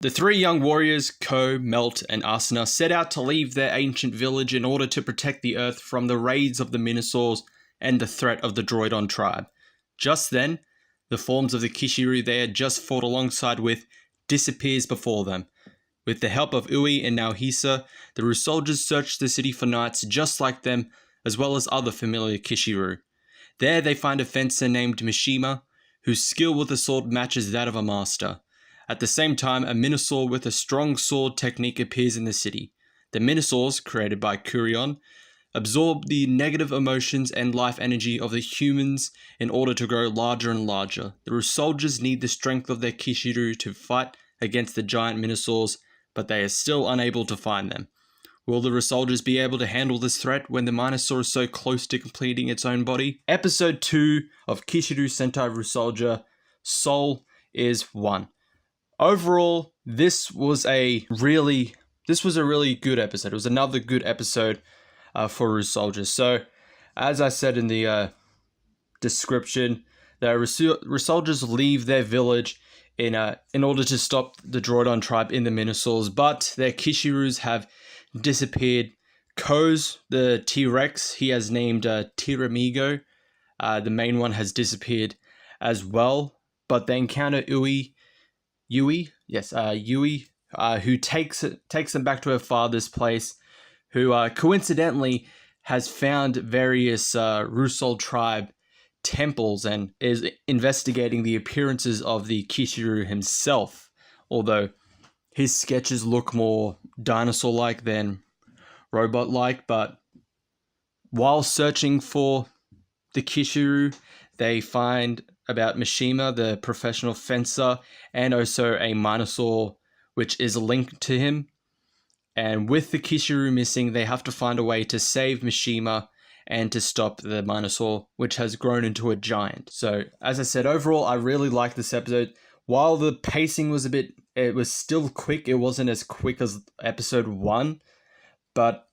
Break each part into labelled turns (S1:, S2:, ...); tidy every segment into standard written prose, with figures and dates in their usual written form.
S1: The three young warriors, Ko, Melt, and Asuna, set out to leave their ancient village in order to protect the Earth from the raids of the Minusaurs and the threat of the Druidon tribe. Just then, the forms of the Kishiryu they had just fought alongside with disappears before them. With the help of Ui and now Hisa, the RyuSoulgers search the city for knights just like them, as well as other familiar Kishiryu. There they find a fencer named Mishima, whose skill with the sword matches that of a master. At the same time, a Minosaur with a strong sword technique appears in the city. The Minusaurs, created by Kurion, absorb the negative emotions and life energy of the humans in order to grow larger and larger. The RyuSoulgers need the strength of their Kishiryu to fight against the giant Minusaurs, but they are still unable to find them. Will the RyuSoulgers be able to handle this threat when the Minosaur is so close to completing its own body? Episode 2 of Kishiryu Sentai RyuSoulger, Soul is 1. Overall, this was a really good episode. It was another good episode for RyuSoulgers. So, as I said in the description, the RyuSoulgers leave their village in order to stop the Druidon tribe in the Minusaurs, but their Kishiryus have disappeared. Ko's, the T-Rex, he has named Tyramigo. The main one has disappeared as well, but they encounter Yui, who takes them back to her father's place, who coincidentally has found various RyuSoul tribe temples and is investigating the appearances of the Kishiryu himself, although his sketches look more dinosaur-like than robot-like. But while searching for the Kishiryu, they find about Mishima, the professional fencer, and also a Minosaur which is linked to him. And with the Kishiryu missing, they have to find a way to save Mishima and to stop the Minosaur, which has grown into a giant. So, as I said, overall, I really liked this episode. While the pacing was it was still quick. It wasn't as quick as episode 1, but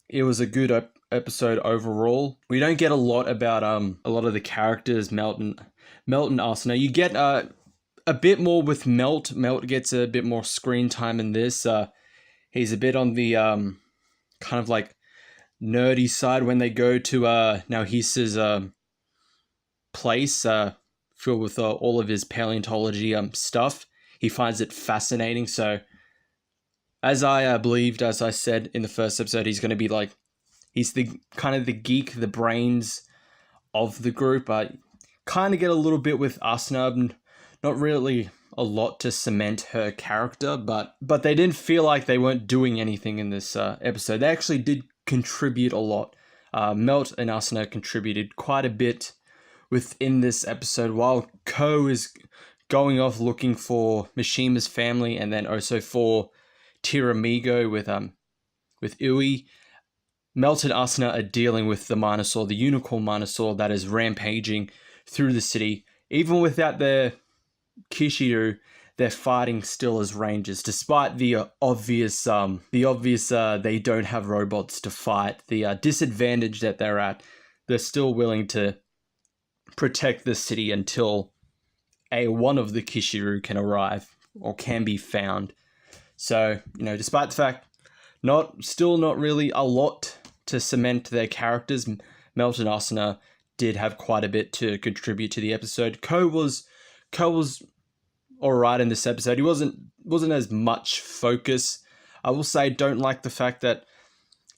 S1: it was a good episode overall. We don't get a lot about a lot of the characters, Melt and Asuna. You get a bit more with Melt. Melt gets a bit more screen time in this. He's a bit on the kind of like nerdy side when they go to now Hisa's place filled with all of his paleontology stuff. He finds it fascinating. So as I believed, as I said in the first episode, he's going to be like, he's the kind of the geek, the brains of the group. Kind of get a little bit with Asuna, not really a lot to cement her character, but they didn't feel like they weren't doing anything in this episode. They actually did contribute a lot. Melt and Asuna contributed quite a bit within this episode, while Ko is going off looking for Mishima's family and then also for Tyramigo with Ui. Melt and Asuna are dealing with the Minosaur, the unicorn Minosaur that is rampaging through the city. Even without their Kishiryu, they're fighting still as rangers, despite the obvious they don't have robots to fight, the disadvantage that they're at. They're still willing to protect the city until one of the Kishiryu can arrive or can be found. So, despite the fact still not really a lot to cement their characters, Melt and Asuna did have quite a bit to contribute to the episode. Ko was alright in this episode. He wasn't as much focus. I will say, don't like the fact that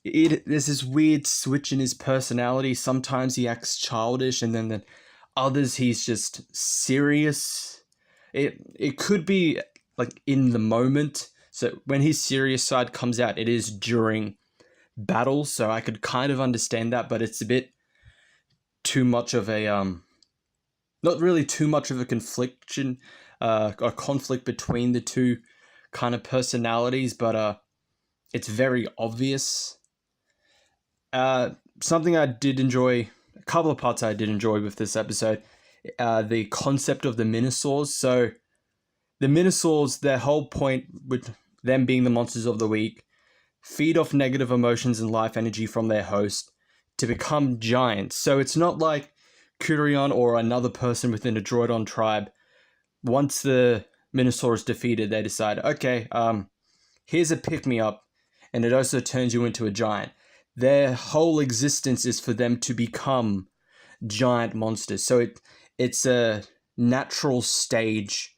S1: there's this weird switch in his personality. Sometimes he acts childish, and then others he's just serious. It could be like in the moment. So when his serious side comes out, it is during battle. So I could kind of understand that, but it's a bit too much of a not really too much of a a conflict between the two kind of personalities, but it's very obvious. Something I did enjoy, a couple of parts I did enjoy with this episode, the concept of the Minusaurs. So the Minusaurs, their whole point with them being the monsters of the week, feed off negative emotions and life energy from their host to become giants. So it's not like Kurion or another person within a Druidon tribe. Once the Minosaur is defeated, they decide, okay, here's a pick-me-up, and it also turns you into a giant. Their whole existence is for them to become giant monsters. So it's a natural stage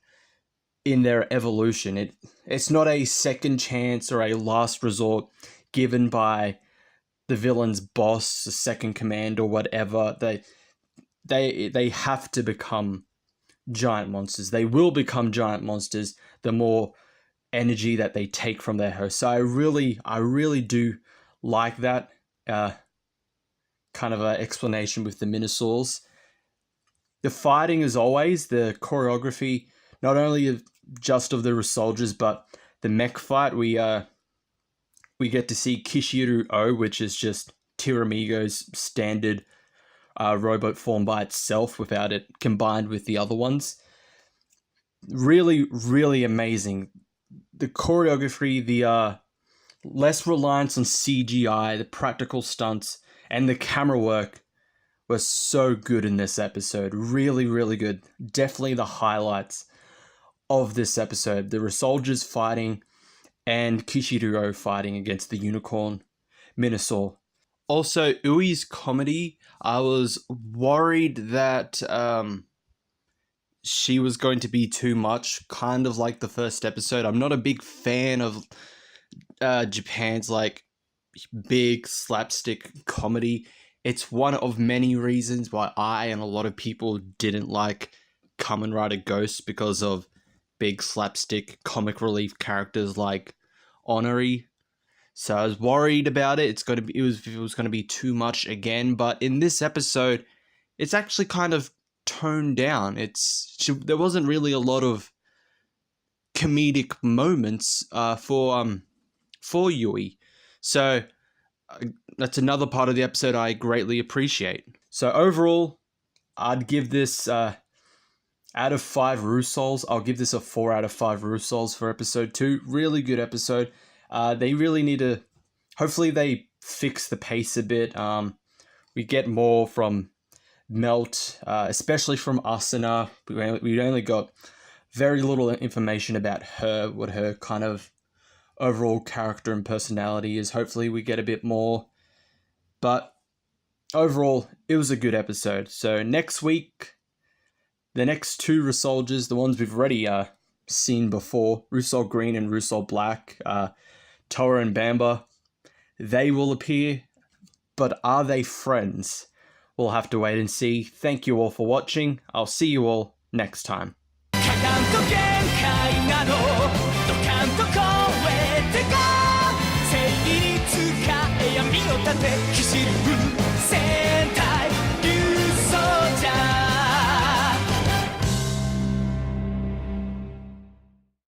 S1: in their evolution. It's not a second chance or a last resort given by the villain's boss, the second command, or whatever. They have to become giant monsters. They will become giant monsters the more energy that they take from their host. So I really do like that kind of an explanation with the Minusaurs. The fighting, as always, the choreography, not only just of the RyuSoulgers, but the mech fight. We get to see Kishiryu, which is just Tyramigo's standard robot form by itself without it combined with the other ones. Really, really amazing. The choreography, the less reliance on CGI, the practical stunts, and the camera work was so good in this episode. Really, really good. Definitely the highlights of this episode. The RyuSoulgers fighting and Kishiryu fighting against the unicorn Minosaur. Also, Ui's comedy, I was worried that she was going to be too much, kind of like the first episode. I'm not a big fan of Japan's like big slapstick comedy. It's one of many reasons why I and a lot of people didn't like Kamen Rider Ghost, because of big slapstick comic relief characters like Honori. So I was worried about it. It was going to be too much again. But in this episode, it's actually kind of toned down. There wasn't really a lot of comedic moments for Yui. So that's another part of the episode I greatly appreciate. So overall, I'd give this out of 5 RyuSouls. I'll give this a 4 out of 5 RyuSouls for episode 2. Really good episode. They really need to, hopefully they fix the pace a bit. We get more from Melt, especially from Asuna. We only got very little information about her, what her kind of overall character and personality is. Hopefully we get a bit more. But overall, it was a good episode. So next week, the next 2 RyuSoulgers, the ones we've already seen before, RyuSoul Green and RyuSoul Black, Tora and Bamba, they will appear. But are they friends? We'll have to wait and see. Thank you all for watching. I'll see you all next time. 正義に使え闇を立て、キシリュウ